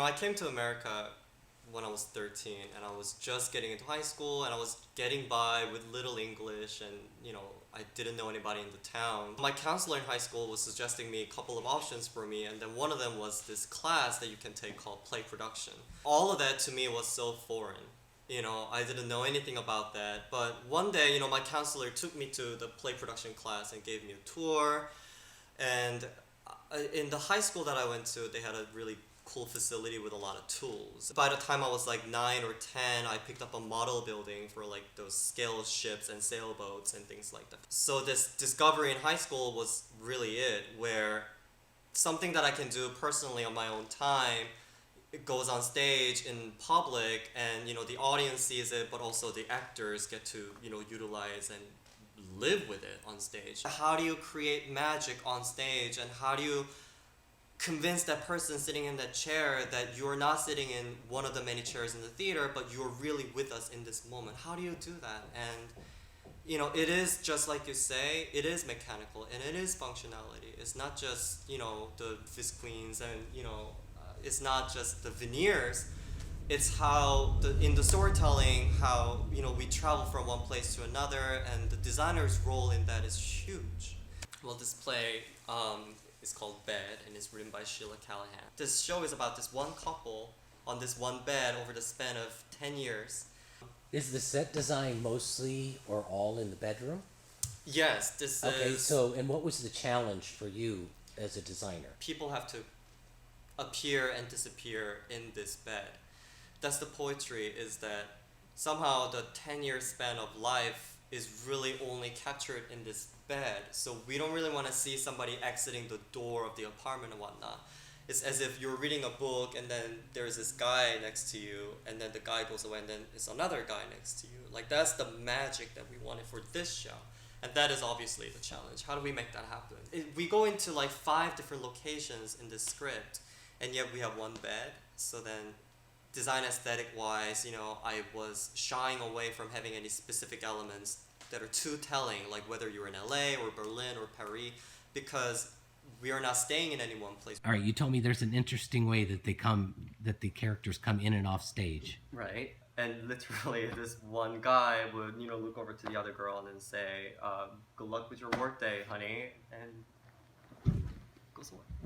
I came to America when I was 13 and I was just getting into high school and I was getting by with little English and, I didn't know anybody in the town. My counselor in high school was suggesting me a couple of options for me, and then one of them was this class that you can take called play production. All of that to me was so foreign. I didn't know anything about that. But one day, my counselor took me to the play production class and gave me a tour. And in the high school that I went to, they had a really cool facility with a lot of tools. By the time I was like 9 or 10, I picked up a model building for like those scale ships and sailboats and things like that. So this discovery in high school was really it, where something that I can do personally on my own time, it goes on stage in public, and the audience sees it, but also the actors get to utilize and live with it on stage. How do you create magic on stage, and how do you convince that person sitting in that chair that you're not sitting in one of the many chairs in the theater, but you're really with us in this moment? How do you do that? And it is just like you say, it is mechanical and it is functionality. It's not just the visqueens and it's not just the veneers. It's how in the storytelling, how we travel from one place to another, and the designer's role in that is huge. Well, this play is called Bed, and it's written by Sheila Callaghan. This show is about this one couple on this one bed over the span of 10 years. Is the set design mostly or all in the bedroom? Yes, this Okay, is... and what was the challenge for you as a designer? People have to appear and disappear in this bed. That's the poetry, is that somehow the 10-year span of life is really only captured in this bed. So we don't really want to see somebody exiting the door of the apartment and whatnot. It's as if you're reading a book and then there's this guy next to you, and then the guy goes away and then it's another guy next to you. Like, that's the magic that we wanted for this show. And that is obviously the challenge. How do we make that happen? We go into like 5 different locations in this script, and yet we have one bed. So then design aesthetic wise, I was shying away from having any specific elements that are too telling, like whether you're in LA or Berlin or Paris, because we are not staying in any one place. All right, you told me there's an interesting way that the characters come in and off stage. Right. And literally this one guy would, look over to the other girl and then say, good luck with your work day, honey, and goes away.